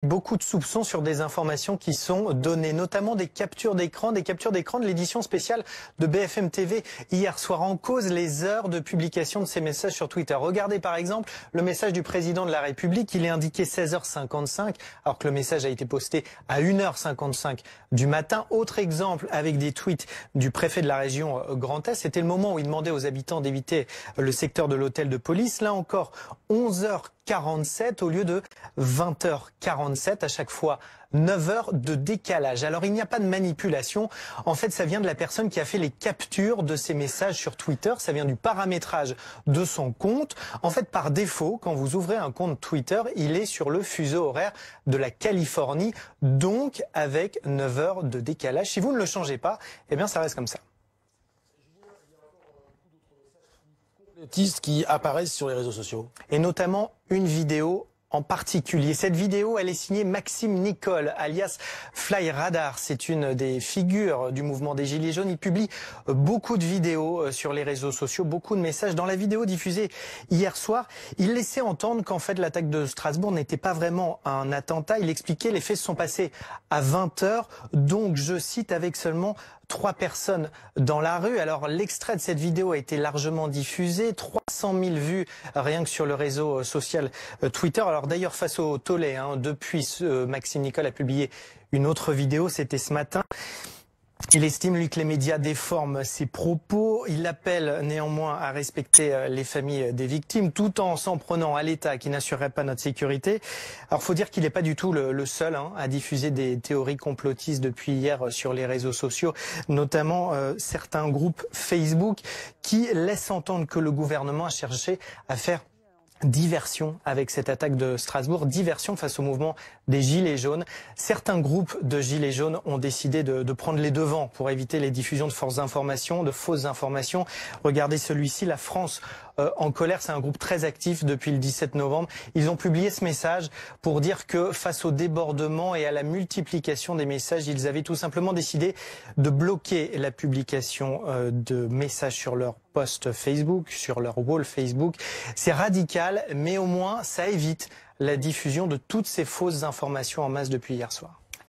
Beaucoup de soupçons sur des informations qui sont données, notamment des captures d'écran de l'édition spéciale de BFM TV hier soir. En cause les heures de publication de ces messages sur Twitter. Regardez par exemple le message du président de la République, il est indiqué 16h55 alors que le message a été posté à 1h55 du matin. Autre exemple avec des tweets du préfet de la région Grand Est, c'était le moment où il demandait aux habitants d'éviter le secteur de l'hôtel de police. Là encore, 11h47 au lieu de 20h47, à chaque fois 9 heures de décalage. Alors il n'y a pas de manipulation, en fait ça vient de la personne qui a fait les captures de ces messages sur Twitter, ça vient du paramétrage de son compte. En fait par défaut, quand vous ouvrez un compte Twitter, il est sur le fuseau horaire de la Californie, donc avec 9 heures de décalage. Si vous ne le changez pas, eh bien ça reste comme ça. Qui apparaissent sur les réseaux sociaux. Et notamment une vidéo en particulier. Cette vidéo, elle est signée Maxime Nicole, alias Fly Radar. C'est une des figures du mouvement des Gilets jaunes. Il publie beaucoup de vidéos sur les réseaux sociaux, beaucoup de messages. Dans la vidéo diffusée hier soir, il laissait entendre qu'en fait l'attaque de Strasbourg n'était pas vraiment un attentat. Il expliquait les faits se sont passés à 20 h, donc je cite, avec seulement 3 personnes dans la rue. Alors l'extrait de cette vidéo a été largement diffusé, 300 000 vues rien que sur le réseau social Twitter. Alors d'ailleurs face au tollé, depuis Maxime Nicole a publié une autre vidéo, c'était ce matin. Il estime, lui, que les médias déforment ses propos. Il appelle néanmoins à respecter les familles des victimes tout en s'en prenant à l'État qui n'assurerait pas notre sécurité. Alors, faut dire qu'il n'est pas du tout le seul à diffuser des théories complotistes depuis hier sur les réseaux sociaux, notamment certains groupes Facebook qui laissent entendre que le gouvernement a cherché à faire diversion avec cette attaque de Strasbourg, diversion face au mouvement des Gilets jaunes. Certains groupes de Gilets jaunes ont décidé de prendre les devants pour éviter les diffusions de fausses informations. Regardez celui-ci, La France en colère, c'est un groupe très actif depuis le 17 novembre. Ils ont publié ce message pour dire que face au débordement et à la multiplication des messages, ils avaient tout simplement décidé de bloquer la publication de messages sur leur post Facebook, sur leur wall Facebook. C'est radical, mais au moins ça évite la diffusion de toutes ces fausses informations en masse depuis hier soir.